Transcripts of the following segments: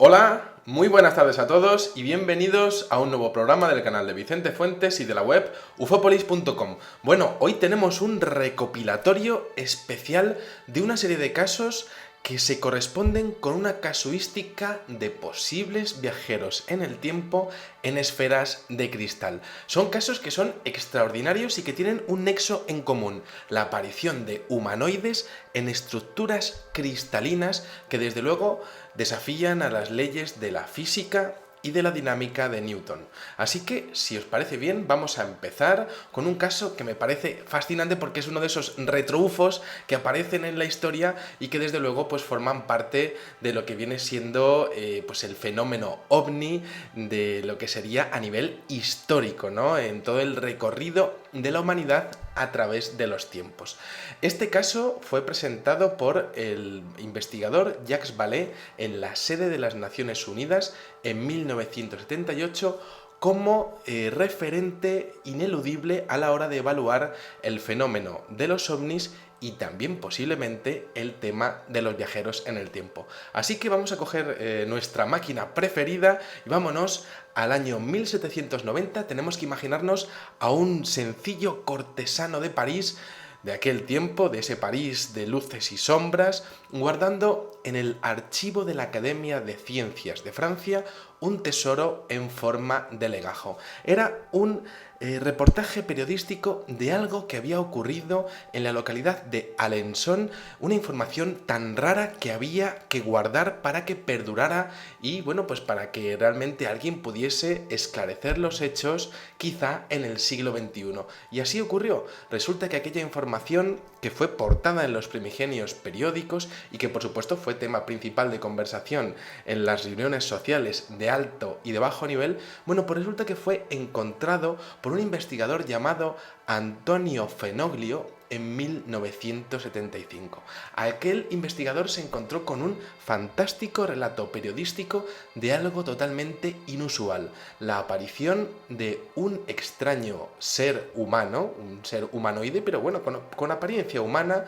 Hola, muy buenas tardes a todos y bienvenidos a un nuevo programa del canal de Vicente Fuentes y de la web ufopolis.com. Bueno, hoy tenemos un recopilatorio especial de una serie de casos que se corresponden con una casuística de posibles viajeros en el tiempo en esferas de cristal. Son casos que son extraordinarios y que tienen un nexo en común: la aparición de humanoides en estructuras cristalinas que desde luego desafían a las leyes de la física y de la dinámica de Newton. Así que, si os parece bien, vamos a empezar con un caso que me parece fascinante porque es uno de esos retroufos que aparecen en la historia y que desde luego pues forman parte de lo que viene siendo pues el fenómeno ovni, de lo que sería a nivel histórico, ¿no? En todo el recorrido de la humanidad a través de los tiempos. Este caso fue presentado por el investigador Jacques Vallée en la sede de las Naciones Unidas en 1978 como referente ineludible a la hora de evaluar el fenómeno de los ovnis y también posiblemente el tema de los viajeros en el tiempo. Así que vamos a coger nuestra máquina preferida y vámonos al año 1790. Tenemos que imaginarnos a un sencillo cortesano de París, de aquel tiempo, de ese París de luces y sombras, guardando en el archivo de la Academia de Ciencias de Francia un tesoro en forma de legajo. Era un reportaje periodístico de algo que había ocurrido en la localidad de Alençon, una información tan rara que había que guardar para que perdurara y bueno, pues para que realmente alguien pudiese esclarecer los hechos quizá en el siglo XXI. Y así ocurrió. Resulta que aquella información, que fue portada en los primigenios periódicos y que por supuesto fue tema principal de conversación en las reuniones sociales de alto y de bajo nivel, bueno, pues resulta que fue encontrado por un investigador llamado Antonio Fenoglio en 1975. Aquel investigador se encontró con un fantástico relato periodístico de algo totalmente inusual: la aparición de un extraño ser humano, un ser humanoide, pero bueno, con apariencia humana,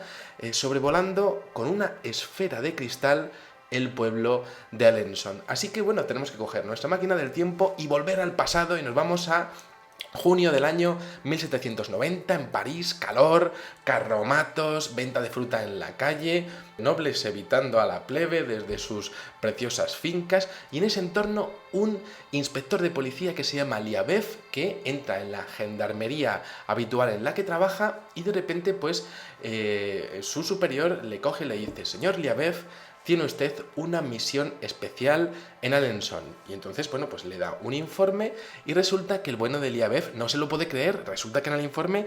sobrevolando con una esfera de cristal el pueblo de Alençon. Así que bueno, tenemos que coger nuestra máquina del tiempo y volver al pasado y nos vamos a junio del año 1790, en París, calor, carromatos, venta de fruta en la calle, nobles evitando a la plebe desde sus preciosas fincas, y en ese entorno un inspector de policía que se llama Liabeuf, que entra en la gendarmería habitual en la que trabaja y de repente pues su superior le coge y le dice: señor Liabeuf, tiene usted una misión especial en Alençon. Y entonces, bueno, pues le da un informe y resulta que el bueno de Liabeuf no se lo puede creer. Resulta que en el informe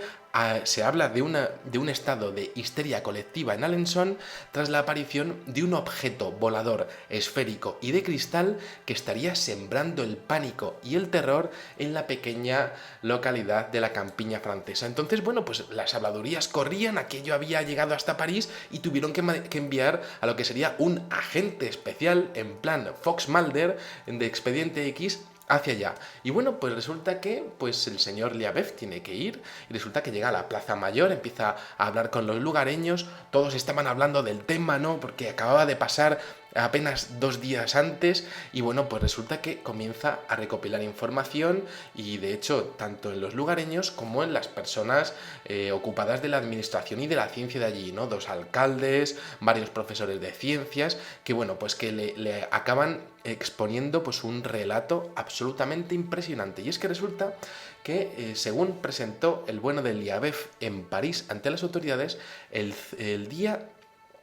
se habla de un estado de histeria colectiva en Alençon tras la aparición de un objeto volador esférico y de cristal que estaría sembrando el pánico y el terror en la pequeña localidad de la campiña francesa. Entonces, bueno, pues las habladurías corrían, aquello había llegado hasta París y tuvieron que enviar a lo que sería un agente especial en plan Fox Mulder de Expediente X hacia allá. Y bueno, pues resulta que pues el señor Liabeuf tiene que ir y resulta que llega a la Plaza Mayor, empieza a hablar con los lugareños, todos estaban hablando del tema, ¿no? Porque acababa de pasar apenas 2 días antes y bueno, pues resulta que comienza a recopilar información y de hecho tanto en los lugareños como en las personas ocupadas de la administración y de la ciencia de allí, ¿no? 2 alcaldes, varios profesores de ciencias que bueno, pues que le acaban exponiendo pues un relato absolutamente impresionante. Y es que resulta que según presentó el bueno de Liabeuf en París ante las autoridades, el día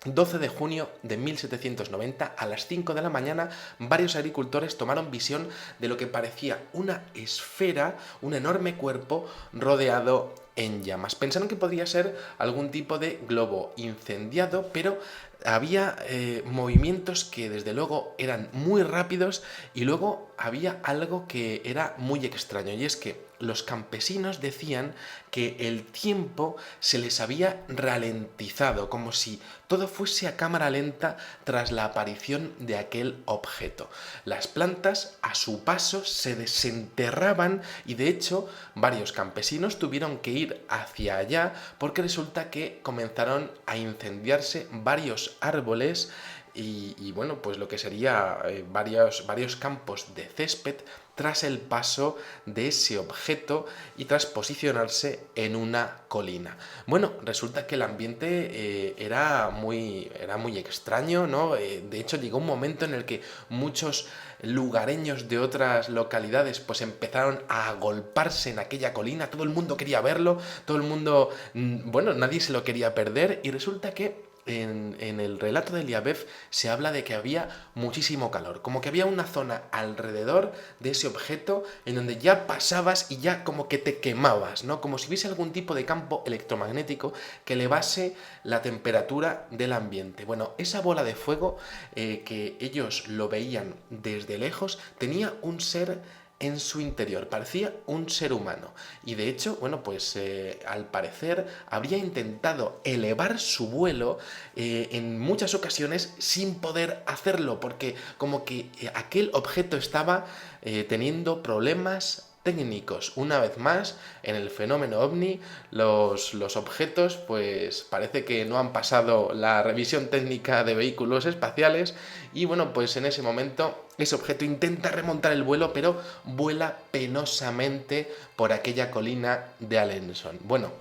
12 de junio de 1790, a las 5 de la mañana, varios agricultores tomaron visión de lo que parecía una esfera, un enorme cuerpo rodeado en llamas. Pensaron que podría ser algún tipo de globo incendiado, pero había movimientos que desde luego eran muy rápidos y luego había algo que era muy extraño, y es que los campesinos decían que el tiempo se les había ralentizado, como si todo fuese a cámara lenta tras la aparición de aquel objeto. Las plantas a su paso se desenterraban y de hecho varios campesinos tuvieron que ir hacia allá porque resulta que comenzaron a incendiarse varios árboles y bueno, pues lo que sería varios campos de césped tras el paso de ese objeto y tras posicionarse en una colina. Bueno, resulta que el ambiente era muy extraño, ¿no? De hecho, llegó un momento en el que muchos lugareños de otras localidades pues empezaron a agolparse en aquella colina, todo el mundo quería verlo, todo el mundo, bueno, nadie se lo quería perder, y resulta que en el relato de Liabev se habla de que había muchísimo calor, como que había una zona alrededor de ese objeto en donde ya pasabas y ya como que te quemabas, ¿no? Como si hubiese algún tipo de campo electromagnético que elevase la temperatura del ambiente. Bueno, esa bola de fuego, que ellos lo veían desde lejos, tenía un ser en su interior, parecía un ser humano, y de hecho, bueno, pues al parecer habría intentado elevar su vuelo en muchas ocasiones sin poder hacerlo, porque como que aquel objeto estaba teniendo problemas técnicos. Una vez más, en el fenómeno ovni, los objetos pues parece que no han pasado la revisión técnica de vehículos espaciales, y bueno, pues en ese momento ese objeto intenta remontar el vuelo, pero vuela penosamente por aquella colina de Alençon. Bueno,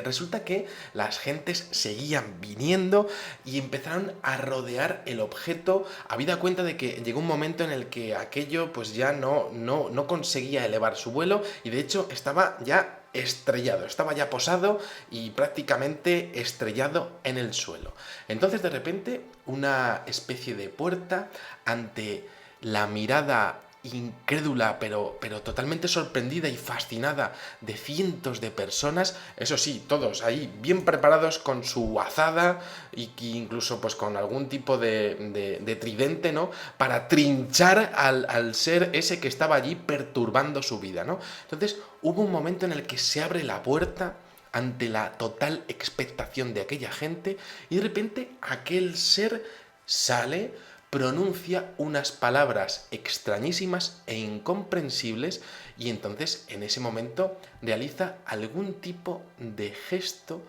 resulta que las gentes seguían viniendo y empezaron a rodear el objeto, habida cuenta de que llegó un momento en el que aquello pues ya no conseguía elevar su vuelo, y de hecho estaba ya estrellado, estaba ya posado y prácticamente estrellado en el suelo. Entonces de repente una especie de puerta, ante la mirada incrédula, pero totalmente sorprendida y fascinada de cientos de personas, eso sí, todos ahí bien preparados con su azada y incluso pues con algún tipo de tridente, ¿no? Para trinchar al ser ese que estaba allí perturbando su vida, ¿no? Entonces hubo un momento en el que se abre la puerta ante la total expectación de aquella gente, y de repente aquel ser sale, pronuncia unas palabras extrañísimas e incomprensibles, y entonces en ese momento realiza algún tipo de gesto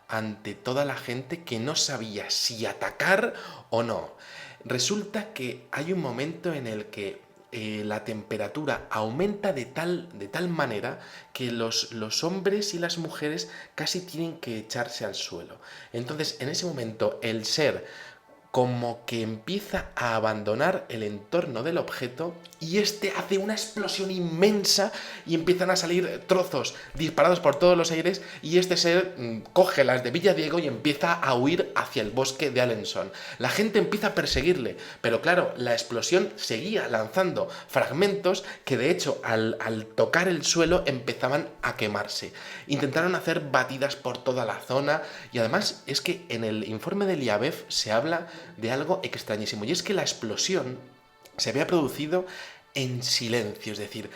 ante toda la gente que no sabía si atacar o no. Resulta que hay un momento en el que la temperatura aumenta de tal manera que los hombres y las mujeres casi tienen que echarse al suelo. Entonces, en ese momento, el ser como que empieza a abandonar el entorno del objeto, y este hace una explosión inmensa y empiezan a salir trozos disparados por todos los aires, y este ser coge las de Villadiego y empieza a huir hacia el bosque de Alençon. La gente empieza a perseguirle, pero claro, la explosión seguía lanzando fragmentos que de hecho al tocar el suelo empezaban a quemarse. Intentaron hacer batidas por toda la zona, y además es que en el informe de Liabev se habla de algo extrañísimo, y es que la explosión se había producido en silencio, es decir,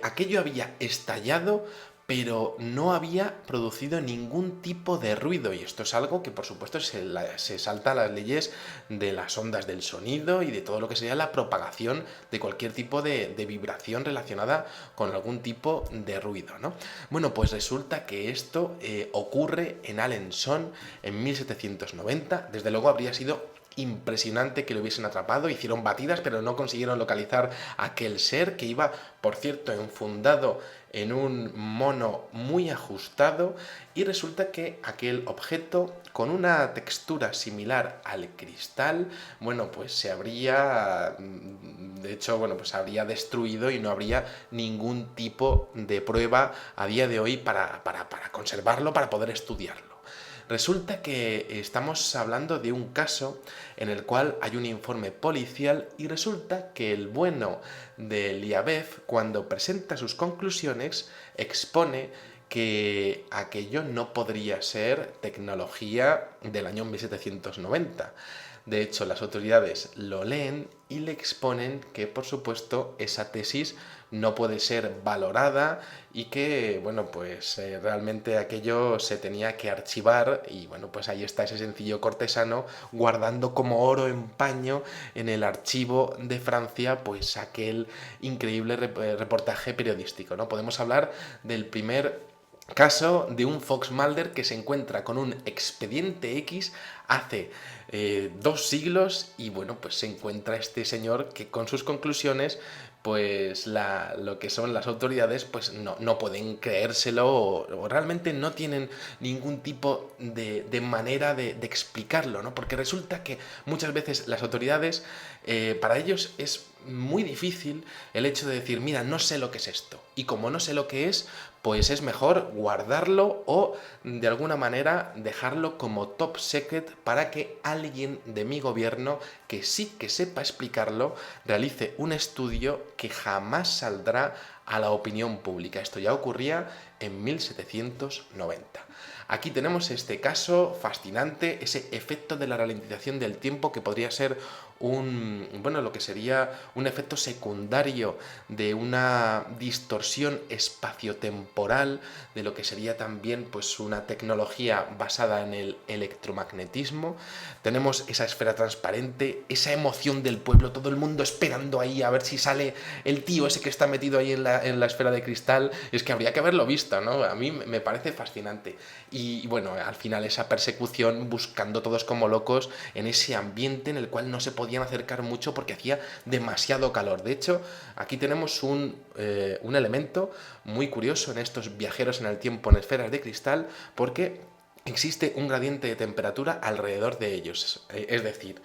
aquello había estallado pero no había producido ningún tipo de ruido, y esto es algo que por supuesto se salta a las leyes de las ondas del sonido y de todo lo que sería la propagación de cualquier tipo de vibración relacionada con algún tipo de ruido, ¿no? Bueno, pues resulta que esto ocurre en Alençon en 1790, desde luego habría sido impresionante que lo hubiesen atrapado, hicieron batidas pero no consiguieron localizar a aquel ser, que iba, por cierto, enfundado en un mono muy ajustado, y resulta que aquel objeto, con una textura similar al cristal, bueno, pues se habría, de hecho, bueno, pues habría destruido, y no habría ningún tipo de prueba a día de hoy para conservarlo, para poder estudiarlo. Resulta que estamos hablando de un caso en el cual hay un informe policial, y resulta que el bueno de Liabev, cuando presenta sus conclusiones, expone que aquello no podría ser tecnología del año 1790. De hecho, las autoridades lo leen y le exponen que, por supuesto, esa tesis no puede ser valorada, y que, bueno, pues realmente aquello se tenía que archivar, y bueno, pues ahí está ese sencillo cortesano guardando como oro en paño en el archivo de Francia, pues aquel increíble reportaje periodístico, ¿no? Podemos hablar del primer Caso de un Fox Mulder que se encuentra con un expediente X hace 2 siglos y bueno, pues se encuentra este señor que con sus conclusiones pues lo que son las autoridades pues no pueden creérselo o realmente no tienen ningún tipo de manera de explicarlo, ¿no? Porque resulta que muchas veces las autoridades, para ellos es muy difícil el hecho de decir, mira, no sé lo que es esto. Y como no sé lo que es, pues es mejor guardarlo o de alguna manera dejarlo como top secret para que alguien de mi gobierno que sí que sepa explicarlo realice un estudio que jamás saldrá a la opinión pública. Esto ya ocurría en 1790. Aquí tenemos este caso fascinante, ese efecto de la ralentización del tiempo que podría ser lo que sería un efecto secundario de una distorsión espaciotemporal, de lo que sería también pues una tecnología basada en el electromagnetismo. Tenemos esa esfera transparente, esa emoción del pueblo, todo el mundo esperando ahí a ver si sale el tío ese que está metido ahí en la esfera de cristal. Es que habría que haberlo visto, ¿no? A mí me parece fascinante. Y bueno, al final esa persecución buscando todos como locos en ese ambiente en el cual no se podían acercar mucho porque hacía demasiado calor. De hecho, aquí tenemos un elemento muy curioso en estos viajeros en el tiempo en esferas de cristal, porque existe un gradiente de temperatura alrededor de ellos. Es decir,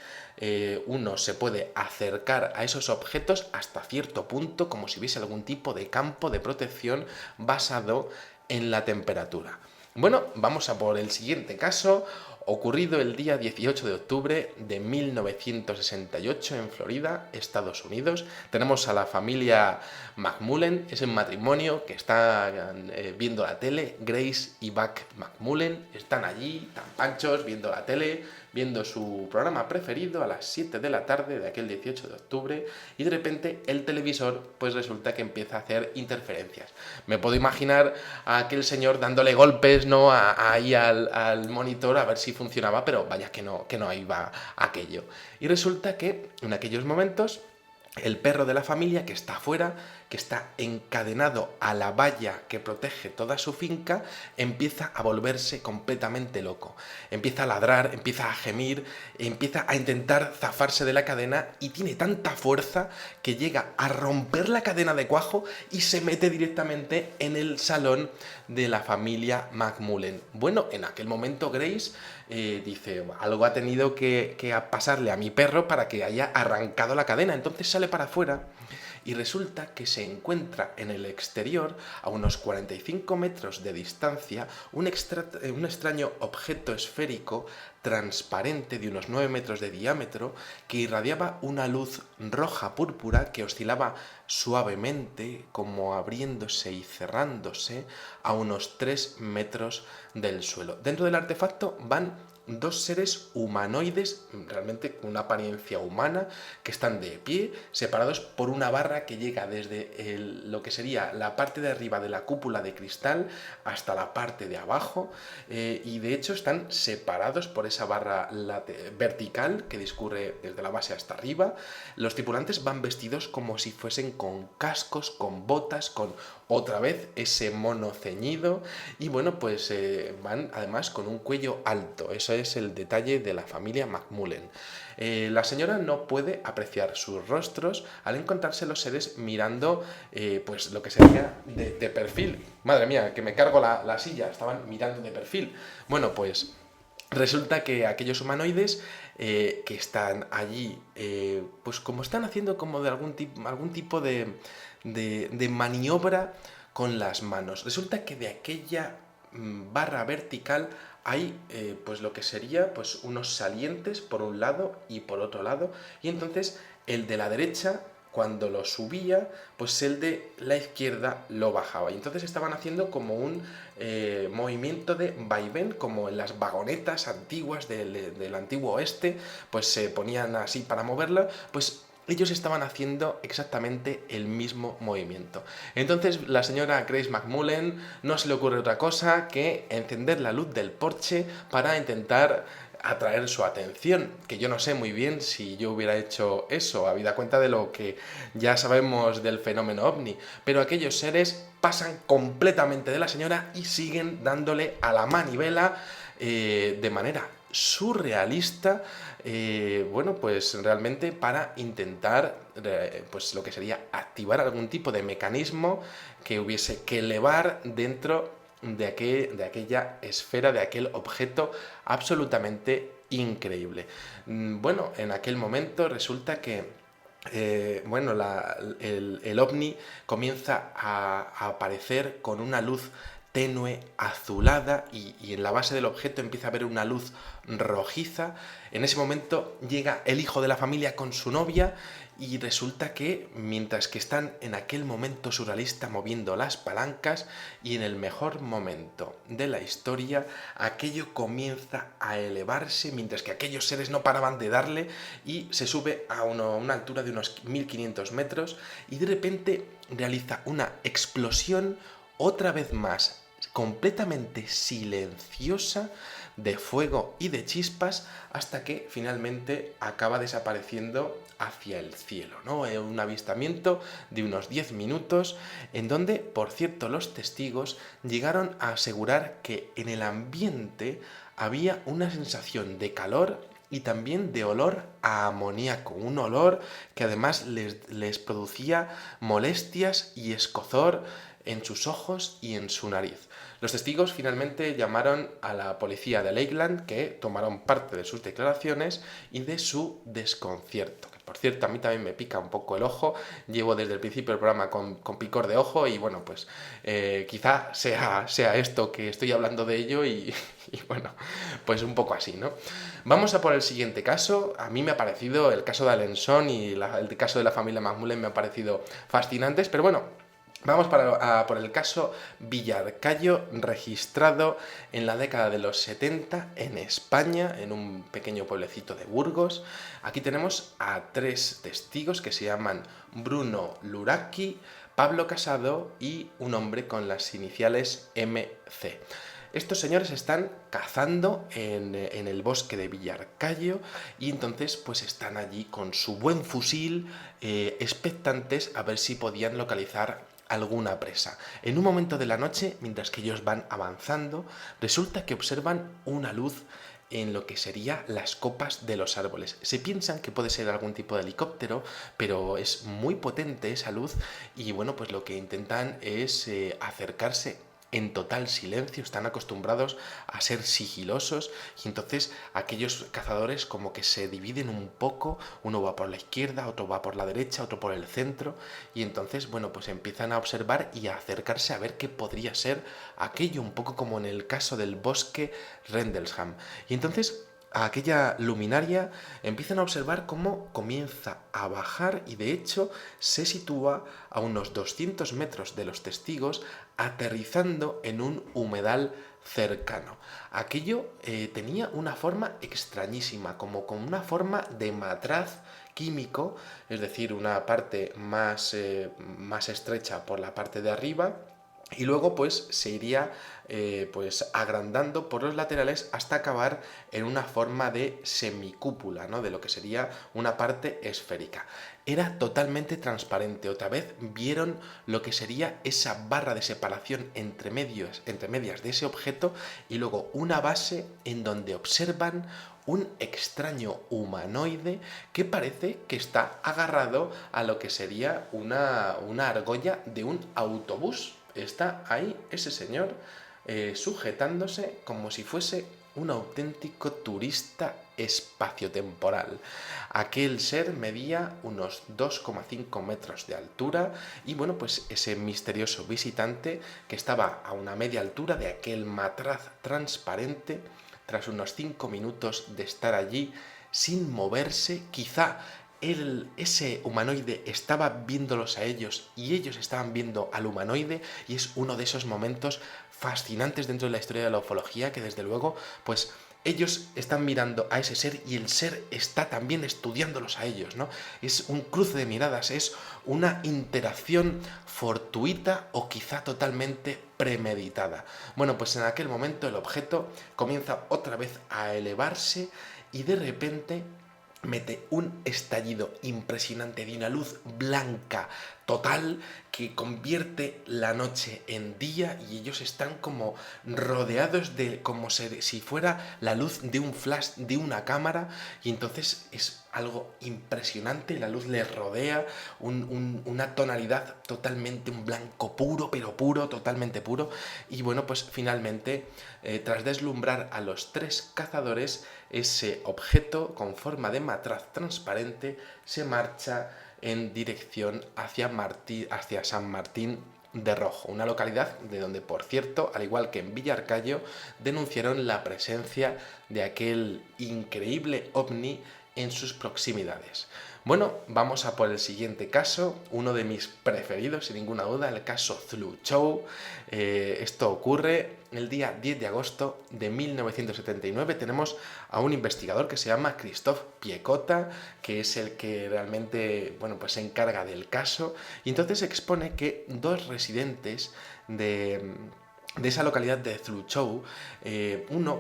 uno se puede acercar a esos objetos hasta cierto punto, como si hubiese algún tipo de campo de protección basado en la temperatura. Bueno, vamos a por el siguiente caso, ocurrido el día 18 de octubre de 1968 en Florida, Estados Unidos. Tenemos a la familia McMullen, es un matrimonio que está viendo la tele. Grace y Buck McMullen están allí, tan panchos, viendo la tele, viendo su programa preferido a las 7 de la tarde de aquel 18 de octubre, y de repente el televisor pues resulta que empieza a hacer interferencias. Me puedo imaginar a aquel señor dándole golpes, ¿no?, ahí al monitor a ver si funcionaba, pero vaya que no iba aquello. Y resulta que en aquellos momentos el perro de la familia, que está afuera, que está encadenado a la valla que protege toda su finca, empieza a volverse completamente loco. Empieza a ladrar, empieza a gemir, empieza a intentar zafarse de la cadena y tiene tanta fuerza que llega a romper la cadena de cuajo y se mete directamente en el salón de la familia McMullen. Bueno, en aquel momento Grace dice, algo ha tenido que pasarle a mi perro para que haya arrancado la cadena. Entonces sale para afuera y resulta que se encuentra en el exterior, a unos 45 metros de distancia, un extraño objeto esférico transparente de unos 9 metros de diámetro que irradiaba una luz roja púrpura que oscilaba suavemente, como abriéndose y cerrándose, a unos 3 metros del suelo. Dentro del artefacto van dos seres humanoides, realmente con una apariencia humana, que están de pie, separados por una barra que llega desde lo que sería la parte de arriba de la cúpula de cristal hasta la parte de abajo, y de hecho están separados por esa barra vertical que discurre desde la base hasta arriba. Los tripulantes van vestidos como si fuesen con cascos, con botas, con otra vez ese mono ceñido, y bueno, pues van además con un cuello alto. Eso es el detalle de la familia McMullen. La señora no puede apreciar sus rostros al encontrarse los seres mirando pues lo que sería de perfil. Madre mía, que me cargo la silla, estaban mirando de perfil. Bueno, pues resulta que aquellos humanoides que están allí, pues como están haciendo como de algún tipo de maniobra con las manos. Resulta que de aquella barra vertical hay pues lo que sería pues unos salientes por un lado y por otro lado, y entonces el de la derecha, cuando lo subía, pues el de la izquierda lo bajaba. Y entonces estaban haciendo como un movimiento de vaivén, como en las vagonetas antiguas del antiguo oeste, pues se ponían así para moverla, pues ellos estaban haciendo exactamente el mismo movimiento. Entonces la señora Grace McMullen no se le ocurre otra cosa que encender la luz del porche para intentar atraer su atención, que yo no sé muy bien si yo hubiera hecho eso, habida cuenta de lo que ya sabemos del fenómeno ovni, pero aquellos seres pasan completamente de la señora y siguen dándole a la manivela de manera surrealista, bueno, pues realmente para intentar, pues lo que sería activar algún tipo de mecanismo que hubiese que elevar dentro de aquella esfera, de aquel objeto absolutamente increíble. Bueno, en aquel momento resulta que bueno, el ovni comienza a aparecer con una luz tenue, azulada, y en la base del objeto empieza a haber una luz rojiza. En ese momento llega el hijo de la familia con su novia y resulta que mientras que están en aquel momento surrealista moviendo las palancas, y en el mejor momento de la historia aquello comienza a elevarse mientras que aquellos seres no paraban de darle, y se sube a una altura de unos 1500 metros y de repente realiza una explosión otra vez más completamente silenciosa, de fuego y de chispas, hasta que finalmente acaba desapareciendo hacia el cielo, ¿no? Un avistamiento de unos 10 minutos en donde, por cierto, los testigos llegaron a asegurar que en el ambiente había una sensación de calor y también de olor a amoníaco, un olor que además les producía molestias y escozor en sus ojos y en su nariz. Los testigos finalmente llamaron a la policía de Lakeland, que tomaron parte de sus declaraciones y de su desconcierto. Que, por cierto, a mí también me pica un poco el ojo, llevo desde el principio del programa con picor de ojo y bueno, pues quizá sea esto que estoy hablando de ello y bueno, pues un poco así, ¿no? Vamos a por el siguiente caso. A mí me ha parecido el caso de Alençon y el caso de la familia McMullen me ha parecido fascinantes, pero bueno, vamos por el caso Villarcayo, registrado en la década de los 70 en España, en un pequeño pueblecito de Burgos. Aquí tenemos a 3 testigos que se llaman Bruno Luraki, Pablo Casado y un hombre con las iniciales MC. Estos señores están cazando en el bosque de Villarcayo y entonces pues están allí con su buen fusil, expectantes a ver si podían localizar alguna presa. En un momento de la noche, mientras que ellos van avanzando, resulta que observan una luz en lo que serían las copas de los árboles. Se piensan que puede ser algún tipo de helicóptero, pero es muy potente esa luz y bueno, pues lo que intentan es acercarse en total silencio, están acostumbrados a ser sigilosos y entonces aquellos cazadores como que se dividen un poco, uno va por la izquierda, otro va por la derecha, otro por el centro y entonces bueno pues empiezan a observar y a acercarse a ver qué podría ser aquello, un poco como en el caso del bosque Rendlesham. Y entonces a aquella luminaria empiezan a observar cómo comienza a bajar y de hecho se sitúa a unos 200 metros de los testigos, aterrizando en un humedal cercano. Aquello tenía una forma extrañísima, como con una forma de matraz químico, es decir, una parte más estrecha por la parte de arriba y luego pues se iría pues agrandando por los laterales hasta acabar en una forma de semicúpula, ¿no? De lo que sería una parte esférica. Era totalmente transparente. Otra vez vieron lo que sería esa barra de separación entre medias de ese objeto y luego una base en donde observan un extraño humanoide que parece que está agarrado a lo que sería una argolla de un autobús. Está ahí ese señor sujetándose como si fuese un auténtico turista espaciotemporal. Aquel ser medía unos 2,5 metros de altura y bueno, pues ese misterioso visitante que estaba a una media altura de aquel matraz transparente, tras unos 5 minutos de estar allí sin moverse, quizá ese humanoide estaba viéndolos a ellos y ellos estaban viendo al humanoide, y es uno de esos momentos fascinantes dentro de la historia de la ufología que desde luego pues ellos están mirando a ese ser y el ser está también estudiándolos a ellos, ¿no? Es un cruce de miradas, es una interacción fortuita o quizá totalmente premeditada. Bueno, pues en aquel momento el objeto comienza otra vez a elevarse y de repente mete un estallido impresionante de una luz blanca total que convierte la noche en día y ellos están como rodeados de como si fuera la luz de un flash de una cámara y entonces es algo impresionante, la luz les rodea, una tonalidad totalmente un blanco puro, pero puro, totalmente puro y bueno, pues finalmente tras deslumbrar a los 3 cazadores, ese objeto con forma de matraz transparente se marcha en dirección hacia San Martín de Rojo, una localidad de donde, por cierto, al igual que en Villarcayo, denunciaron la presencia de aquel increíble ovni en sus proximidades. Bueno, vamos a por el siguiente caso, uno de mis preferidos, sin ninguna duda, el caso Zluchow. Esto ocurre el día 10 de agosto de 1979. Tenemos a un investigador que se llama Christoph Piekota, que es el que realmente, bueno, pues se encarga del caso, y entonces expone que 2 residentes de esa localidad de Zluchow,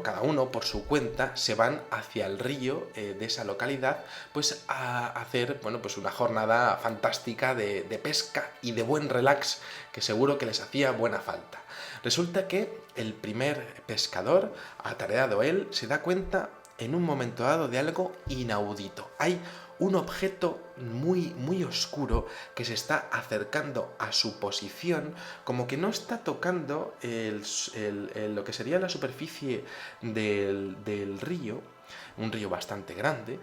cada uno por su cuenta, se van hacia el río de esa localidad pues a hacer, bueno, pues una jornada fantástica de pesca y de buen relax que seguro que les hacía buena falta. Resulta que el primer pescador, atareado él, se da cuenta en un momento dado de algo inaudito. Hay un objeto muy oscuro que se está acercando a su posición, como que no está tocando lo que sería la superficie del río, un río bastante grande,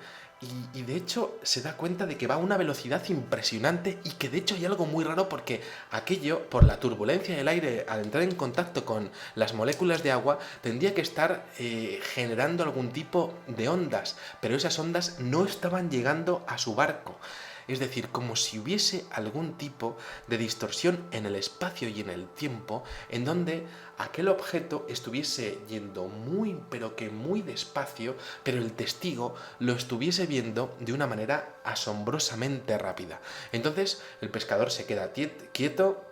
y de hecho se da cuenta de que va a una velocidad impresionante y que de hecho hay algo muy raro porque aquello, por la turbulencia del aire al entrar en contacto con las moléculas de agua, tendría que estar generando algún tipo de ondas, pero esas ondas no estaban llegando a su barco. Es decir, como si hubiese algún tipo de distorsión en el espacio y en el tiempo, en donde aquel objeto estuviese yendo muy, pero que muy despacio, pero el testigo lo estuviese viendo de una manera asombrosamente rápida. Entonces, el pescador se queda quieto,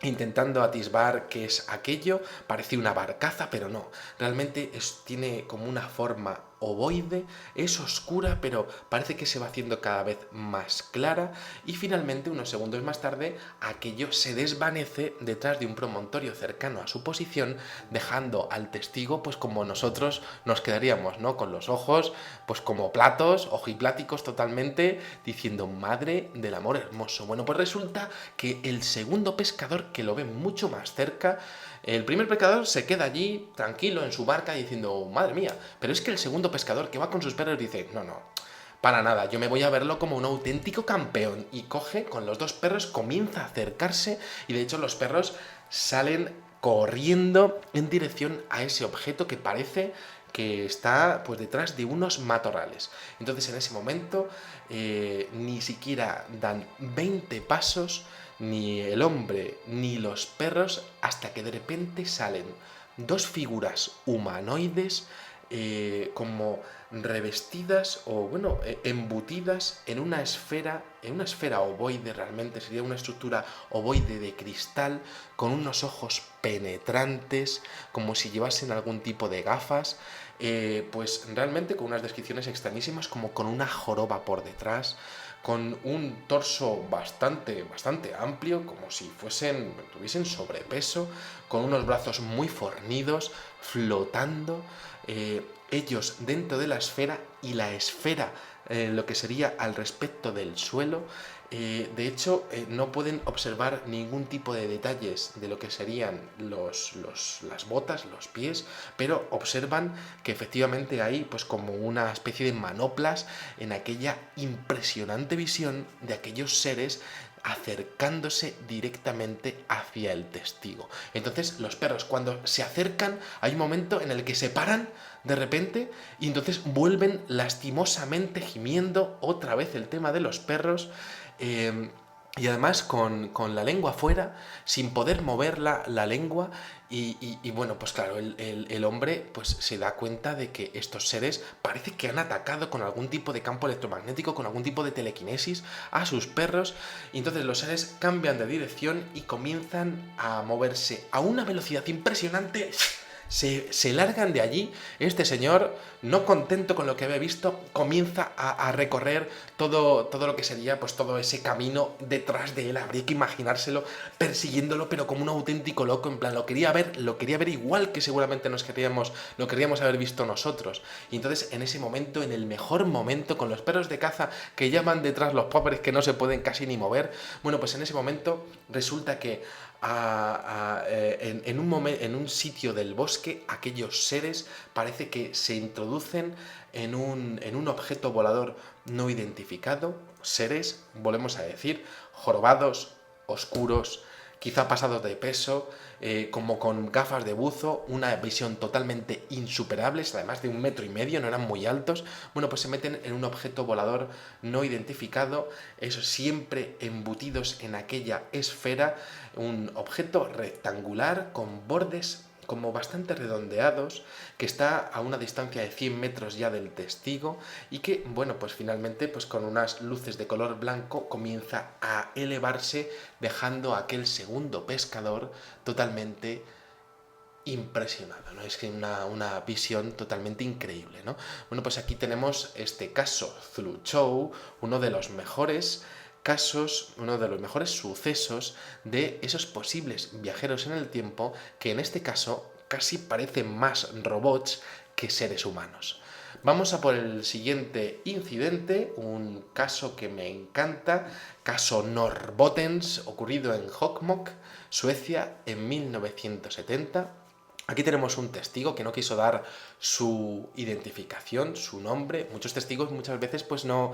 intentando atisbar qué es aquello. Parece una barcaza, pero no. Realmente tiene como una forma ovoide, es oscura, pero parece que se va haciendo cada vez más clara y finalmente, unos segundos más tarde, aquello se desvanece detrás de un promontorio cercano a su posición, dejando al testigo pues como nosotros nos quedaríamos, ¿no? Con los ojos pues como platos, ojipláticos totalmente, diciendo madre del amor hermoso. Bueno, pues resulta que el segundo pescador, que lo ve mucho más cerca, el primer pescador se queda allí tranquilo en su barca diciendo madre mía, pero es que el segundo pescador que va con sus perros dice no, para nada, yo me voy a verlo como un auténtico campeón, y coge con los 2 perros, comienza a acercarse y de hecho los perros salen corriendo en dirección a ese objeto que parece que está pues detrás de unos matorrales. Entonces en ese momento ni siquiera dan 20 pasos ni el hombre ni los perros hasta que de repente salen 2 figuras humanoides como revestidas o bueno, embutidas en una esfera ovoide, realmente sería una estructura ovoide de cristal con unos ojos penetrantes, como si llevasen algún tipo de gafas, pues realmente con unas descripciones extrañísimas, como con una joroba por detrás, con un torso bastante amplio, como si tuviesen sobrepeso, con unos brazos muy fornidos, flotando, ellos dentro de la esfera y la esfera lo que sería al respecto del suelo. De hecho, no pueden observar ningún tipo de detalles de lo que serían las botas, los pies, pero observan que efectivamente hay pues como una especie de manoplas en aquella impresionante visión de aquellos seres acercándose directamente hacia el testigo. Entonces los perros, cuando se acercan, hay un momento en el que se paran de repente y entonces vuelven lastimosamente gimiendo. Otra vez el tema de los perros, y además con la lengua fuera, sin poder mover la lengua, y bueno, pues claro, el hombre pues se da cuenta de que estos seres parece que han atacado con algún tipo de campo electromagnético, con algún tipo de telequinesis a sus perros, y entonces los seres cambian de dirección y comienzan a moverse a una velocidad impresionante. Se largan de allí. Este señor, no contento con lo que había visto, comienza a recorrer todo lo que sería pues todo ese camino detrás de él. Habría que imaginárselo persiguiéndolo, pero como un auténtico loco. En plan, lo quería ver igual que seguramente lo queríamos haber visto nosotros. Y entonces, en ese momento, en el mejor momento, con los perros de caza que llaman detrás, los pobres que no se pueden casi ni mover, bueno, pues en ese momento resulta que en un sitio del bosque, aquellos seres parece que se introducen en un objeto volador no identificado, seres, volvemos a decir, jorobados, oscuros, quizá pasados de peso, como con gafas de buzo, una visión totalmente insuperable, además de 1,5 metros, no eran muy altos. Bueno, pues se meten en un objeto volador no identificado, eso siempre embutidos en aquella esfera, un objeto rectangular con bordes como bastante redondeados, que está a una distancia de 100 metros ya del testigo, y que, bueno, pues finalmente, pues con unas luces de color blanco comienza a elevarse, dejando a aquel segundo pescador totalmente impresionado, ¿no? Es que una visión totalmente increíble, ¿no? Bueno, pues aquí tenemos este caso Zhluchou, uno de los mejores casos, uno de los mejores sucesos de esos posibles viajeros en el tiempo, que en este caso casi parecen más robots que seres humanos. Vamos a por el siguiente incidente, un caso que me encanta, caso Norrbottens, ocurrido en Jokkmokk, Suecia, en 1970. Aquí tenemos un testigo que no quiso dar su identificación, su nombre. Muchos testigos muchas veces pues no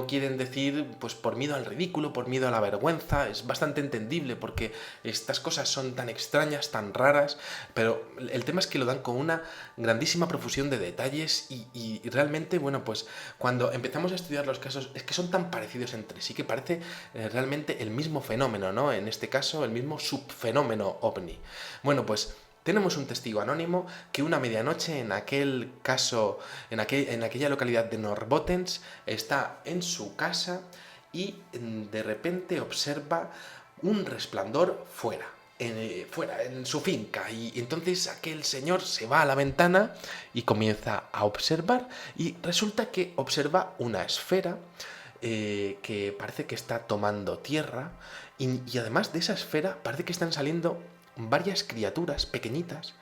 quieren decir, pues por miedo al ridículo, por miedo a la vergüenza. Es bastante entendible porque estas cosas son tan extrañas, tan raras, pero el tema es que lo dan con una grandísima profusión de detalles y realmente, bueno, pues cuando empezamos a estudiar los casos es que son tan parecidos entre sí que parece realmente el mismo fenómeno, ¿no? En este caso, el mismo subfenómeno ovni. Bueno, pues tenemos un testigo anónimo que una medianoche en aquel caso, en aquella localidad de Norrbottens, está en su casa y de repente observa un resplandor fuera en su finca, y entonces aquel señor se va a la ventana y comienza a observar, y resulta que observa una esfera que parece que está tomando tierra, y además de esa esfera parece que están saliendo varias criaturas pequeñitas,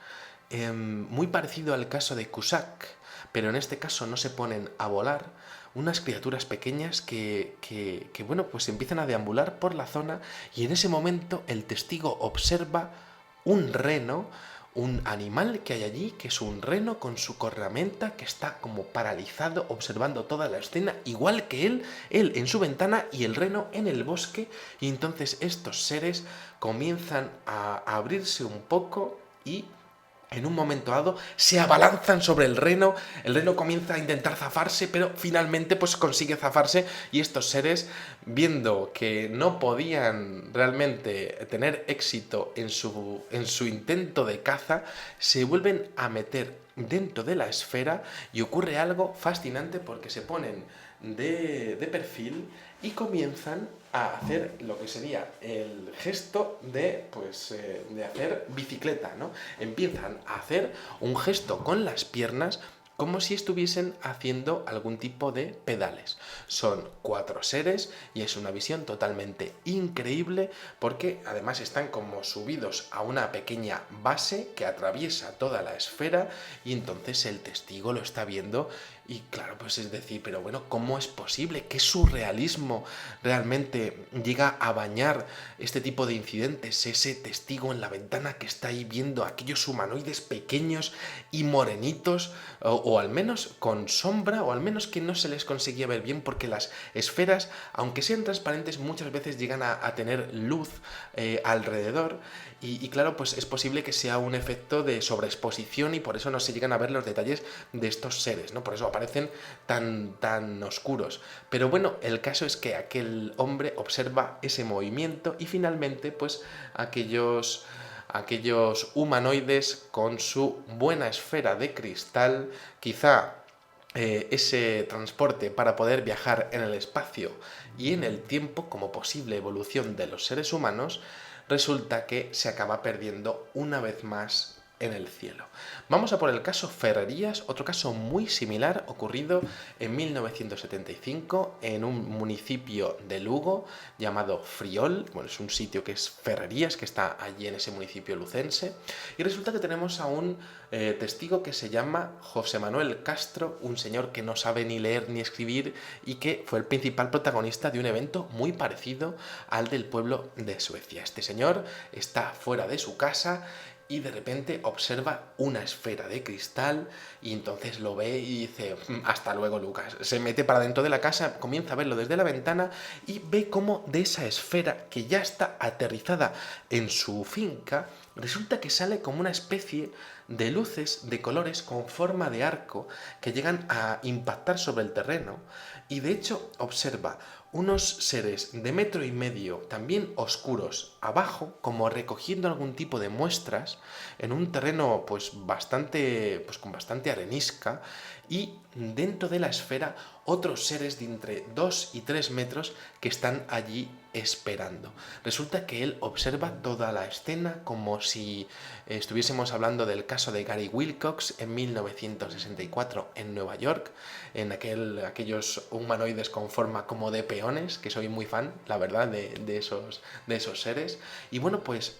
muy parecido al caso de Cusack, pero en este caso no se ponen a volar, unas criaturas pequeñas que bueno, pues empiezan a deambular por la zona, y en ese momento el testigo observa un reno, un animal que hay allí, que es un reno con su cornamenta, que está como paralizado observando toda la escena, igual que él en su ventana y el reno en el bosque, y entonces estos seres comienzan a abrirse un poco y en un momento dado se abalanzan sobre el reno comienza a intentar zafarse, pero finalmente pues consigue zafarse, y estos seres, viendo que no podían realmente tener éxito en su intento de caza, se vuelven a meter dentro de la esfera, y ocurre algo fascinante porque se ponen de perfil y comienzan a hacer lo que sería el gesto de hacer bicicleta, ¿no? Empiezan a hacer un gesto con las piernas como si estuviesen haciendo algún tipo de pedales. Son 4 seres y es una visión totalmente increíble porque además están como subidos a una pequeña base que atraviesa toda la esfera, y entonces el testigo lo está viendo. Y claro, pues es decir, pero bueno, ¿cómo es posible? ¿Qué surrealismo realmente llega a bañar este tipo de incidentes? Ese testigo en la ventana que está ahí viendo a aquellos humanoides pequeños y morenitos, o al menos con sombra, o al menos que no se les conseguía ver bien, porque las esferas, aunque sean transparentes, muchas veces llegan a tener luz alrededor, y claro, pues es posible que sea un efecto de sobreexposición, y por eso no se llegan a ver los detalles de estos seres, ¿no? Por eso aparecen tan oscuros. Pero bueno, el caso es que aquel hombre observa ese movimiento y finalmente pues aquellos humanoides con su buena esfera de cristal, quizá ese transporte para poder viajar en el espacio y en el tiempo como posible evolución de los seres humanos, resulta que se acaba perdiendo una vez más en el cielo. Vamos a por el caso Ferrerías, otro caso muy similar ocurrido en 1975 en un municipio de Lugo llamado Friol. Bueno, es un sitio que es Ferrerías, que está allí en ese municipio lucense, y resulta que tenemos a un testigo que se llama José Manuel Castro, un señor que no sabe ni leer ni escribir y que fue el principal protagonista de un evento muy parecido al del pueblo de Suecia. Este señor está fuera de su casa y de repente observa una esfera de cristal y entonces lo ve y dice, hasta luego Lucas. Se mete para dentro de la casa, comienza a verlo desde la ventana y ve cómo de esa esfera que ya está aterrizada en su finca, resulta que sale como una especie de luces de colores con forma de arco que llegan a impactar sobre el terreno, y de hecho observa unos seres de 1,5 metros, también oscuros, abajo, como recogiendo algún tipo de muestras en un terreno pues con bastante arenisca, y dentro de la esfera otros seres de entre 2 y 3 metros que están allí esperando. Resulta que él observa toda la escena como si estuviésemos hablando del caso de Gary Wilcox en 1964 en Nueva York, en aquellos humanoides con forma como de peones, que soy muy fan, la verdad, de esos seres. Y bueno, pues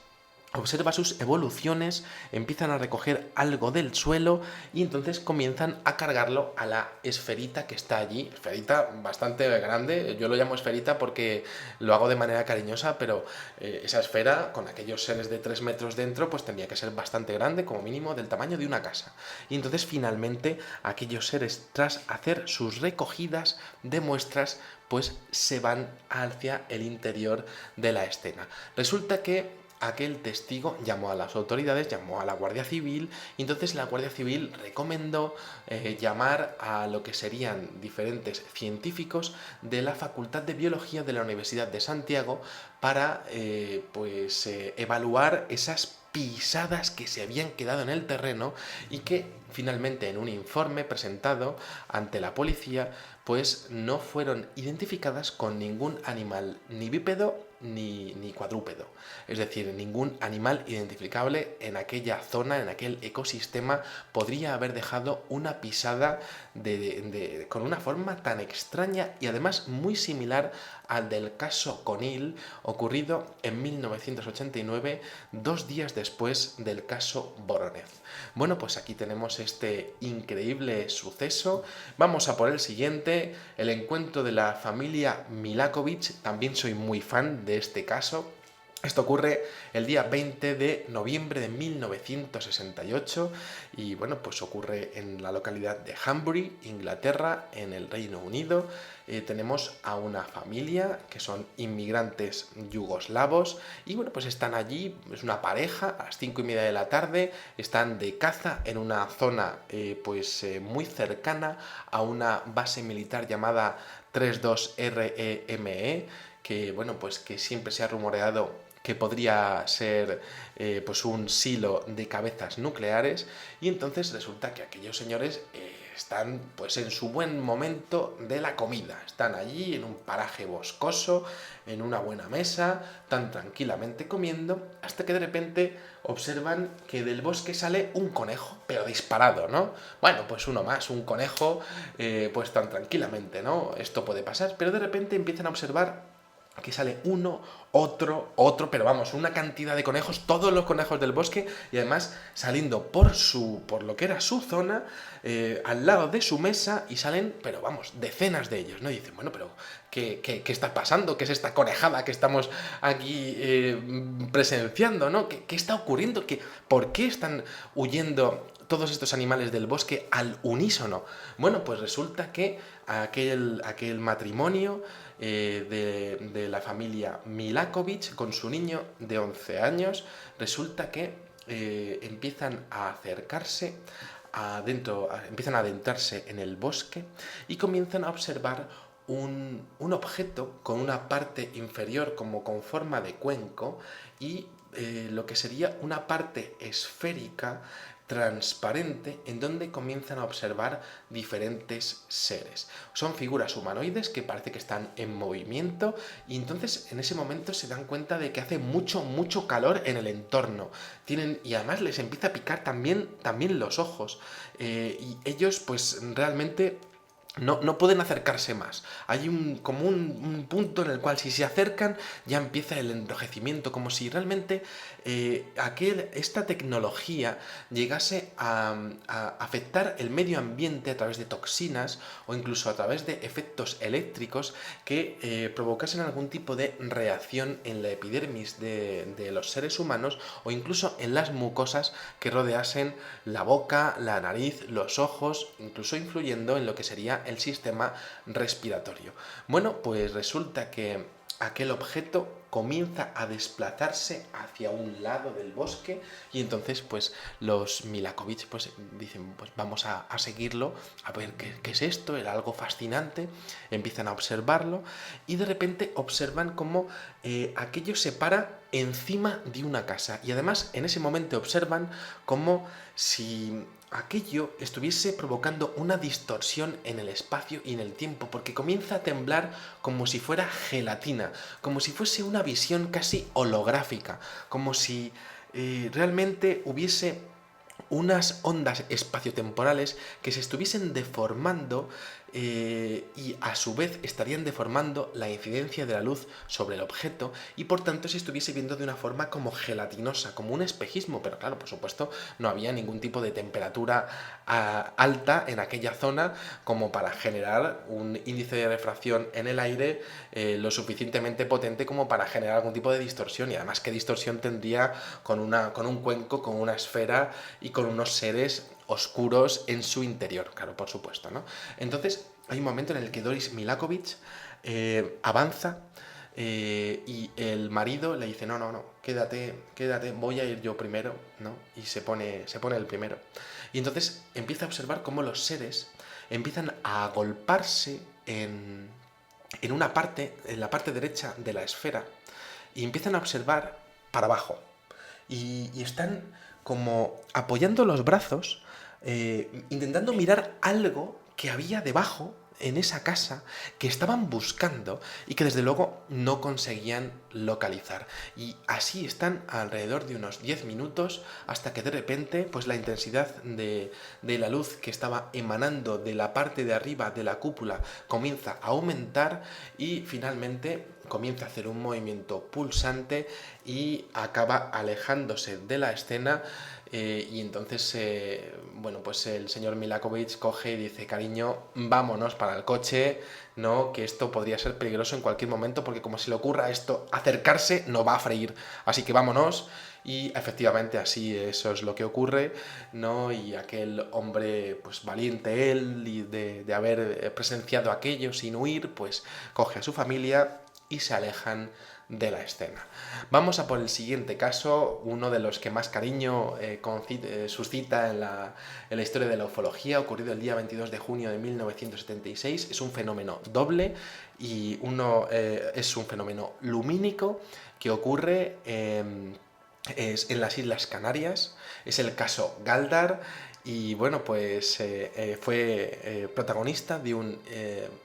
observa sus evoluciones, empiezan a recoger algo del suelo y entonces comienzan a cargarlo a la esferita que está allí. Esferita bastante grande, yo lo llamo esferita porque lo hago de manera cariñosa, pero esa esfera con aquellos seres de 3 metros dentro pues tendría que ser bastante grande, como mínimo del tamaño de una casa. Y entonces finalmente aquellos seres, tras hacer sus recogidas de muestras, pues se van hacia el interior de la escena. Resulta que aquel testigo llamó a las autoridades, llamó a la Guardia Civil, y entonces la Guardia Civil recomendó llamar a lo que serían diferentes científicos de la Facultad de Biología de la Universidad de Santiago para evaluar esas pisadas que se habían quedado en el terreno y que finalmente en un informe presentado ante la policía pues no fueron identificadas con ningún animal ni bípedo ni cuadrúpedo, es decir, ningún animal identificable en aquella zona, en aquel ecosistema, podría haber dejado una pisada con una forma tan extraña y además muy similar al del caso Conil, ocurrido en 1989, 2 días después del caso Voronezh. Bueno, pues aquí tenemos este increíble suceso. Vamos a por el siguiente, el encuentro de la familia Milakovic. También soy muy fan de este caso. Esto ocurre el día 20 de noviembre de 1968 y bueno, pues ocurre en la localidad de Hanbury, Inglaterra, en el Reino Unido. Tenemos a una familia que son inmigrantes yugoslavos y bueno, pues están allí, es una pareja, a las 5:30 de la tarde, están de caza en una zona muy cercana a una base militar llamada 32REME, que bueno, pues que siempre se ha rumoreado que podría ser un silo de cabezas nucleares, y entonces resulta que aquellos señores están pues en su buen momento de la comida, están allí en un paraje boscoso, en una buena mesa, tan tranquilamente comiendo, hasta que de repente observan que del bosque sale un conejo, pero disparado, ¿no? Bueno, pues uno más, un conejo, pues tan tranquilamente, ¿no? Esto puede pasar, pero de repente empiezan a observar que sale uno, otro, pero vamos, una cantidad de conejos, todos los conejos del bosque, y además saliendo por lo que era su zona, al lado de su mesa, y salen, pero vamos, decenas de ellos, ¿no? Y dicen, bueno, pero ¿qué está pasando? ¿Qué es esta conejada que estamos aquí presenciando, ¿no? ¿Qué está ocurriendo? ¿Por qué están huyendo todos estos animales del bosque al unísono? Bueno, pues resulta que aquel matrimonio de la familia Milakovic con su niño de 11 años, resulta que empiezan a acercarse empiezan a adentrarse en el bosque y comienzan a observar un objeto con una parte inferior como con forma de cuenco y lo que sería una parte esférica transparente en donde comienzan a observar diferentes seres. Son figuras humanoides que parece que están en movimiento y entonces en ese momento se dan cuenta de que hace mucho calor en el entorno. Y además les empieza a picar también los ojos. Y ellos pues realmente no pueden acercarse más. Hay como un punto en el cual si se acercan ya empieza el enrojecimiento, como si realmente esta tecnología llegase a afectar el medio ambiente a través de toxinas o incluso a través de efectos eléctricos que provocasen algún tipo de reacción en la epidermis de los seres humanos o incluso en las mucosas que rodeasen la boca, la nariz, los ojos, incluso influyendo en lo que sería el sistema respiratorio. Bueno, pues resulta que aquel objeto comienza a desplazarse hacia un lado del bosque y entonces pues los Milakovic pues dicen pues vamos a seguirlo, a ver qué es esto, era algo fascinante, empiezan a observarlo y de repente observan cómo aquello se para encima de una casa y además en ese momento observan como si aquello estuviese provocando una distorsión en el espacio y en el tiempo, porque comienza a temblar como si fuera gelatina, como si fuese una visión casi holográfica, como si realmente hubiese unas ondas espaciotemporales que se estuviesen deformando y a su vez estarían deformando la incidencia de la luz sobre el objeto y por tanto se estuviese viendo de una forma como gelatinosa, como un espejismo, pero claro, por supuesto no había ningún tipo de temperatura alta en aquella zona como para generar un índice de refracción en el aire lo suficientemente potente como para generar algún tipo de distorsión y además qué distorsión tendría con un cuenco, con una esfera y con unos seres oscuros en su interior, claro, por supuesto, ¿no? Entonces, hay un momento en el que Doris Milakovic avanza y el marido le dice, no, quédate, voy a ir yo primero, ¿no? Y se pone el primero. Y entonces empieza a observar cómo los seres empiezan a agolparse en la parte derecha de la esfera, y empiezan a observar para abajo. Y están como apoyando los brazos, intentando mirar algo que había debajo en esa casa que estaban buscando y que desde luego no conseguían localizar. Y así están alrededor de unos 10 minutos hasta que de repente pues la intensidad de la luz que estaba emanando de la parte de arriba de la cúpula comienza a aumentar y finalmente comienza a hacer un movimiento pulsante y acaba alejándose de la escena. Y entonces, bueno, pues el señor Milakovic coge y dice, cariño, vámonos para el coche, ¿no? Que esto podría ser peligroso en cualquier momento, porque como se le ocurra esto acercarse, no va a freír. Así que vámonos. Y efectivamente así eso es lo que ocurre, ¿no? Y aquel hombre, pues valiente él, y de haber presenciado aquello sin huir, pues coge a su familia y se alejan de la escena. Vamos a por el siguiente caso, uno de los que más cariño suscita en la historia de la ufología, ocurrido el día 22 de junio de 1976. Es un fenómeno doble y es un fenómeno lumínico que ocurre en las Islas Canarias. Es el caso Galdar. Y bueno, pues fue protagonista de un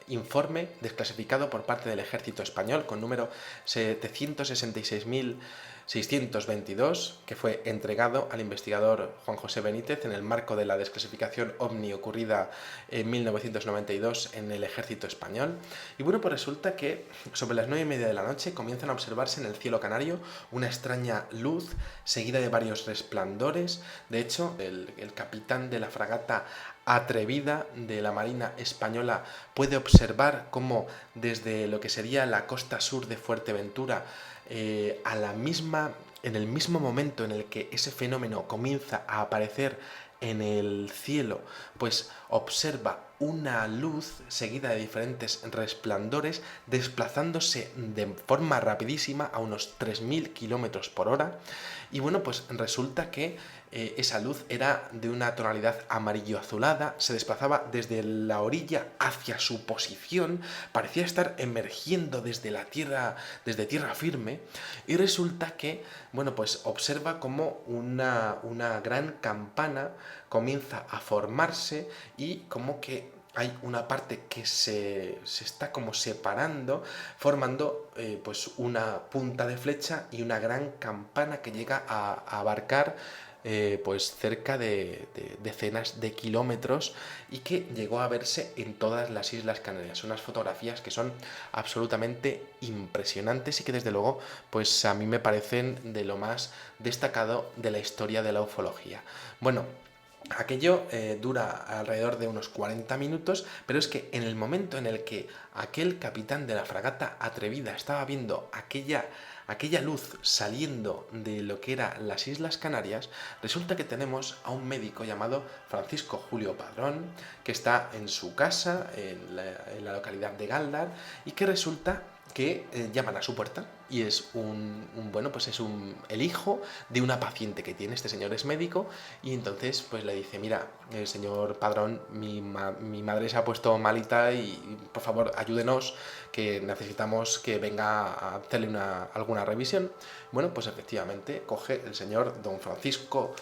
informe desclasificado por parte del Ejército Español con número 766.622, que fue entregado al investigador Juan José Benítez en el marco de la desclasificación OVNI ocurrida en 1992 en el Ejército Español. Y bueno, pues resulta que sobre las 9:30 de la noche comienzan a observarse en el cielo canario una extraña luz seguida de varios resplandores. De hecho, el capitán de la fragata Atrevida de la Marina Española puede observar cómo desde lo que sería la costa sur de Fuerteventura, en el mismo momento en el que ese fenómeno comienza a aparecer en el cielo, pues observa una luz seguida de diferentes resplandores desplazándose de forma rapidísima a unos 3000 kilómetros por hora. Y bueno, pues resulta que esa luz era de una tonalidad amarillo azulada, se desplazaba desde la orilla hacia su posición, parecía estar emergiendo desde la tierra, desde tierra firme, y resulta que, bueno, pues observa como una gran campana comienza a formarse y como que hay una parte que se está como separando, formando pues una punta de flecha y una gran campana que llega a abarcar pues cerca de decenas de kilómetros y que llegó a verse en todas las Islas Canarias. Unas fotografías que son absolutamente impresionantes y que desde luego pues a mí me parecen de lo más destacado de la historia de la ufología. Bueno, aquello dura alrededor de unos 40 minutos, pero es que en el momento en el que aquel capitán de la fragata Atrevida estaba viendo aquella luz saliendo de lo que eran las Islas Canarias, resulta que tenemos a un médico llamado Francisco Julio Padrón, que está en su casa, en la localidad de Galdar, y que resulta que llaman a su puerta y es bueno, pues es el hijo de una paciente que tiene. Este señor es médico y entonces pues le dice: mira, señor Padrón, mi madre se ha puesto malita y por favor ayúdenos, que necesitamos que venga a hacerle alguna revisión. Bueno, pues efectivamente coge el señor don Francisco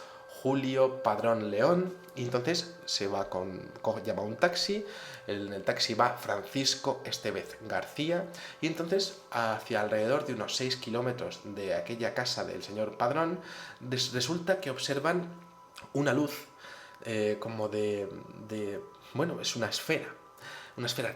Julio Padrón León y entonces se va llama un taxi. En el taxi va Francisco Estevez García y entonces hacia alrededor de unos 6 kilómetros de aquella casa del señor Padrón resulta que observan una luz como bueno, es una esfera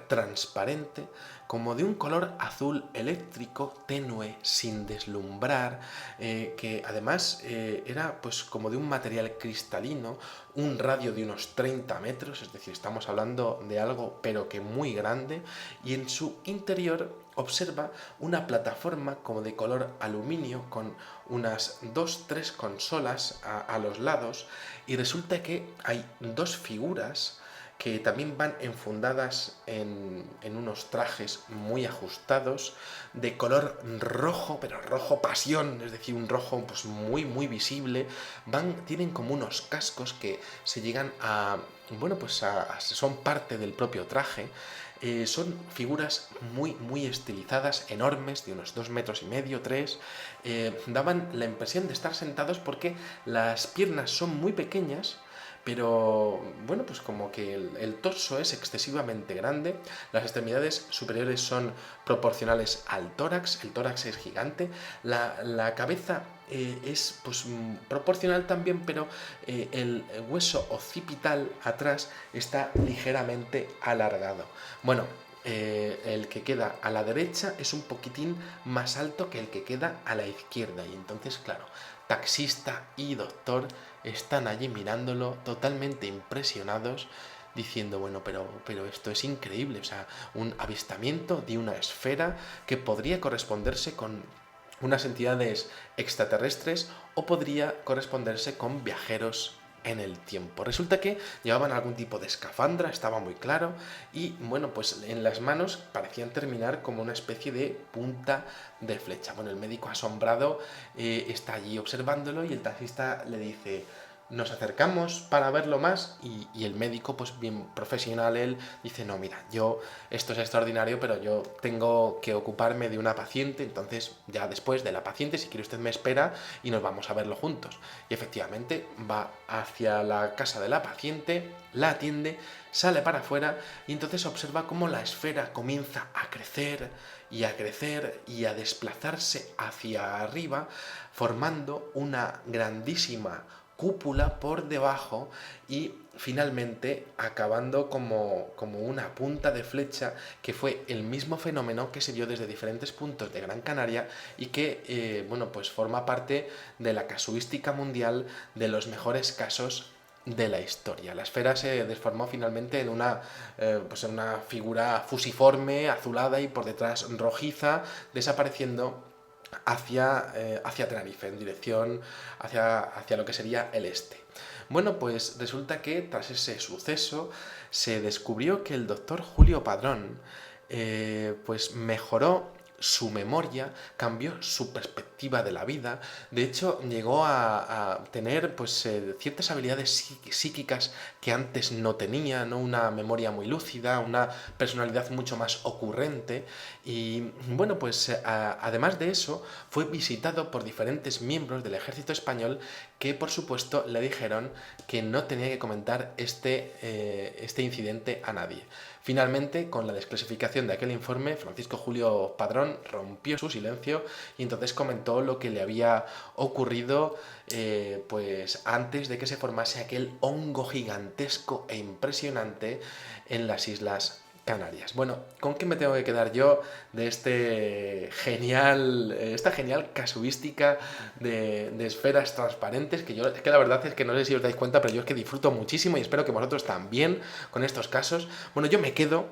transparente, como de un color azul eléctrico, tenue, sin deslumbrar, que además era pues como de un material cristalino, un radio de unos 30 metros, es decir, estamos hablando de algo pero que muy grande, y en su interior observa una plataforma como de color aluminio con unas 2-3 consolas a los lados, y resulta que hay dos figuras que también van enfundadas en unos trajes muy ajustados, de color rojo, pero rojo pasión, es decir, un rojo pues muy muy visible. Tienen como unos cascos que se llegan bueno, pues son parte del propio traje. Son figuras muy muy estilizadas, enormes, de unos 2,5 metros, 3. Daban la impresión de estar sentados porque las piernas son muy pequeñas, pero bueno, pues como que el torso es excesivamente grande, las extremidades superiores son proporcionales al tórax, el tórax es gigante, la cabeza es pues proporcional también, pero el hueso occipital atrás está ligeramente alargado. Bueno, el que queda a la derecha es un poquitín más alto que el que queda a la izquierda, y entonces, claro, taxista y doctor están allí mirándolo totalmente impresionados, diciendo: bueno, pero esto es increíble, o sea, un avistamiento de una esfera que podría corresponderse con unas entidades extraterrestres o podría corresponderse con viajeros en el tiempo. Resulta que llevaban algún tipo de escafandra, estaba muy claro, y bueno, pues en las manos parecían terminar como una especie de punta de flecha. Bueno, el médico asombrado está allí observándolo y el taxista le dice: nos acercamos para verlo más, y el médico, pues bien profesional él, dice: no, mira, esto es extraordinario, pero yo tengo que ocuparme de una paciente, entonces ya después de la paciente, si quiere usted me espera y nos vamos a verlo juntos. Y efectivamente va hacia la casa de la paciente, la atiende, sale para afuera y entonces observa cómo la esfera comienza a crecer y a crecer y a desplazarse hacia arriba, formando una grandísima cúpula por debajo y finalmente acabando como una punta de flecha, que fue el mismo fenómeno que se vio desde diferentes puntos de Gran Canaria y que bueno, pues forma parte de la casuística mundial de los mejores casos de la historia. La esfera se desformó finalmente en pues en una figura fusiforme, azulada y por detrás rojiza, desapareciendo hacia Tenerife, en dirección hacia lo que sería el este. Bueno, pues resulta que tras ese suceso se descubrió que el doctor Julio Padrón pues mejoró su memoria, cambió su perspectiva de la vida. De hecho, llegó a tener pues ciertas habilidades psíquicas que antes no tenía, ¿no? Una memoria muy lúcida, una personalidad mucho más ocurrente. Y bueno, pues además de eso, fue visitado por diferentes miembros del ejército español que por supuesto le dijeron que no tenía que comentar este incidente a nadie. Finalmente, con la desclasificación de aquel informe, Francisco Julio Padrón rompió su silencio y entonces comentó lo que le había ocurrido pues antes de que se formase aquel hongo gigantesco e impresionante en las Islas Canarias. Bueno, ¿con qué me tengo que quedar yo de esta genial casuística de esferas transparentes? Es que la verdad es que no sé si os dais cuenta, pero yo es que disfruto muchísimo y espero que vosotros también con estos casos. Bueno, yo me quedo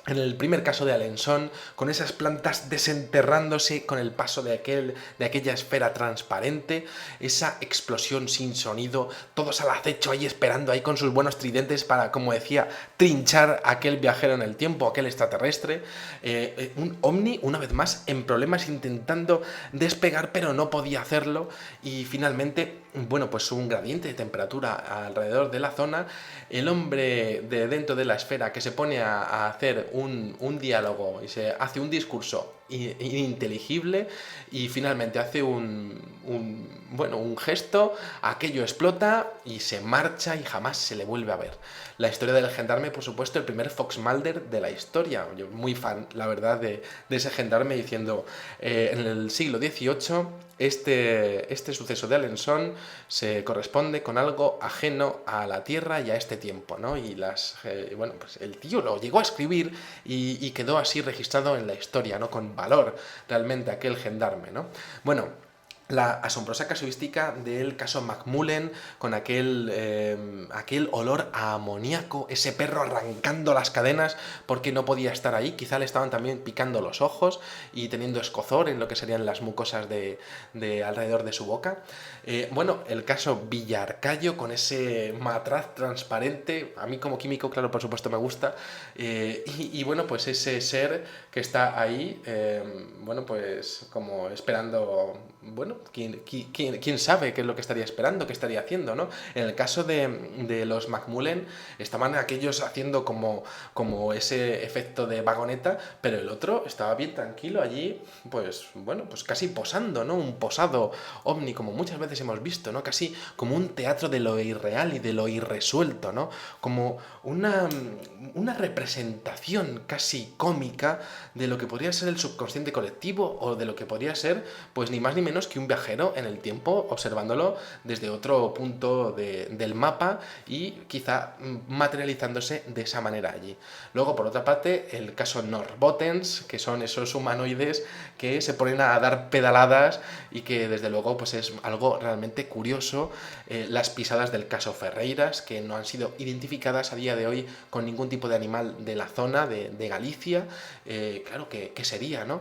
en el primer caso de Alençon, con esas plantas desenterrándose con el paso de aquella esfera transparente, esa explosión sin sonido, todos al acecho ahí esperando ahí con sus buenos tridentes para, como decía, trinchar a aquel viajero en el tiempo, aquel extraterrestre. Un ovni, una vez más, en problemas intentando despegar, pero no podía hacerlo. Y finalmente, bueno, pues un gradiente de temperatura alrededor de la zona, el hombre de dentro de la esfera que se pone a hacer un diálogo y se hace un discurso ininteligible y finalmente hace un gesto, aquello explota y se marcha y jamás se le vuelve a ver. La historia del gendarme, por supuesto, el primer Fox Mulder de la historia. Yo muy fan, la verdad, de ese gendarme diciendo en el siglo XVIII este suceso de Alençon se corresponde con algo ajeno a la Tierra y a este tiempo, ¿no? Y bueno, pues el tío lo llegó a escribir y quedó así registrado en la historia, ¿no? Con valor realmente aquel gendarme, ¿no? Bueno, la asombrosa casuística del caso McMullen con aquel olor a amoníaco, ese perro arrancando las cadenas porque no podía estar ahí, quizá le estaban también picando los ojos y teniendo escozor en lo que serían las mucosas de alrededor de su boca. Bueno, el caso Villarcayo con ese matraz transparente, a mí como químico, claro, por supuesto me gusta, y bueno, pues ese ser que está ahí, bueno, pues como esperando, bueno, ¿quién sabe qué es lo que estaría esperando, qué estaría haciendo, ¿no? En el caso de los McMullen, estaban aquellos haciendo como ese efecto de vagoneta, pero el otro estaba bien tranquilo allí, pues bueno, pues casi posando, ¿no? Un posado ovni, como muchas veces hemos visto, ¿no? Casi como un teatro de lo irreal y de lo irresuelto, ¿no? Como una representación casi cómica de lo que podría ser el subconsciente colectivo o de lo que podría ser, pues ni más ni menos que un viajero en el tiempo observándolo desde otro punto del mapa y quizá materializándose de esa manera allí. Luego, por otra parte, el caso Norbottens, que son esos humanoides que se ponen a dar pedaladas y que desde luego pues es algo realmente curioso. Las pisadas del caso Ferreiras, que no han sido identificadas a día de hoy con ningún tipo de animal de la zona de Galicia, claro, ¿qué sería, no?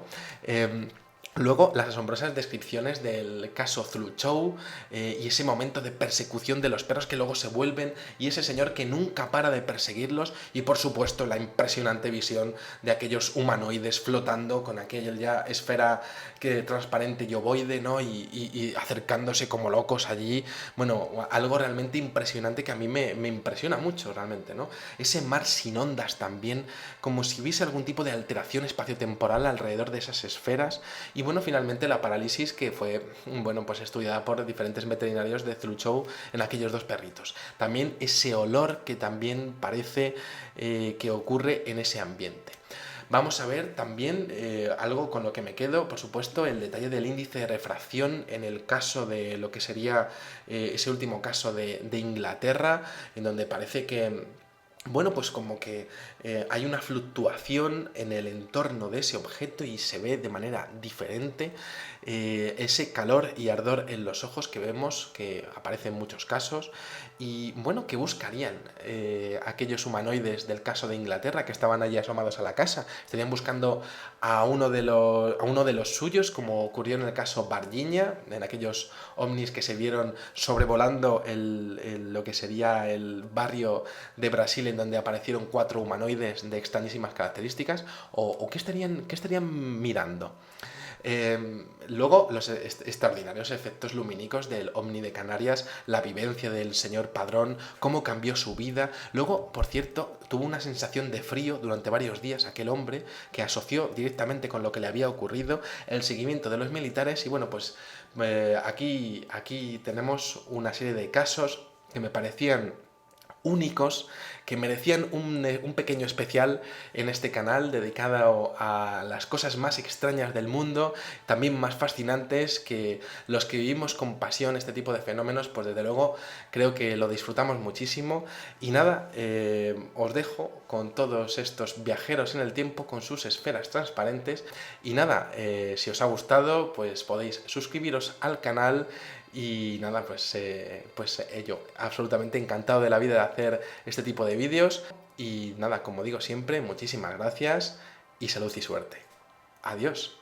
Luego, las asombrosas descripciones del caso Zuluchow y ese momento de persecución de los perros que luego se vuelven y ese señor que nunca para de perseguirlos y, por supuesto, la impresionante visión de aquellos humanoides flotando con aquella ya esfera transparente y ovoide, ¿no? Y acercándose como locos allí. Bueno, algo realmente impresionante que a mí me impresiona mucho, realmente, ¿no? Ese mar sin ondas también, como si hubiese algún tipo de alteración espaciotemporal alrededor de esas esferas. Y bueno, finalmente la parálisis que fue, bueno, pues estudiada por diferentes veterinarios de Zuluchow en aquellos dos perritos. También ese olor que también parece que ocurre en ese ambiente. Vamos a ver también algo con lo que me quedo, por supuesto, el detalle del índice de refracción en el caso de lo que sería ese último caso de Inglaterra, en donde parece que, bueno, pues como que hay una fluctuación en el entorno de ese objeto y se ve de manera diferente ese calor y ardor en los ojos que vemos que aparece en muchos casos y bueno, ¿qué buscarían aquellos humanoides del caso de Inglaterra que estaban allí asomados a la casa? ¿Estarían buscando a uno de los suyos, como ocurrió en el caso Varginha, en aquellos ovnis que se vieron sobrevolando lo que sería el barrio de Brasil en donde aparecieron 4 humanoides de extrañísimas características? ¿O qué estarían mirando? Luego, los extraordinarios efectos lumínicos del Ovni de Canarias, la vivencia del señor Padrón, cómo cambió su vida. Luego, por cierto, tuvo una sensación de frío durante varios días aquel hombre, que asoció directamente con lo que le había ocurrido, el seguimiento de los militares. Y bueno, pues aquí tenemos una serie de casos que me parecían únicos, que merecían un pequeño especial en este canal dedicado a las cosas más extrañas del mundo, también más fascinantes, que los que vivimos con pasión este tipo de fenómenos, pues desde luego creo que lo disfrutamos muchísimo. Y nada, os dejo con todos estos viajeros en el tiempo con sus esferas transparentes. Y nada, si os ha gustado, pues podéis suscribiros al canal. Y nada, pues ello, absolutamente encantado de la vida de hacer este tipo de vídeos. Y nada, como digo siempre, muchísimas gracias y salud y suerte. Adiós.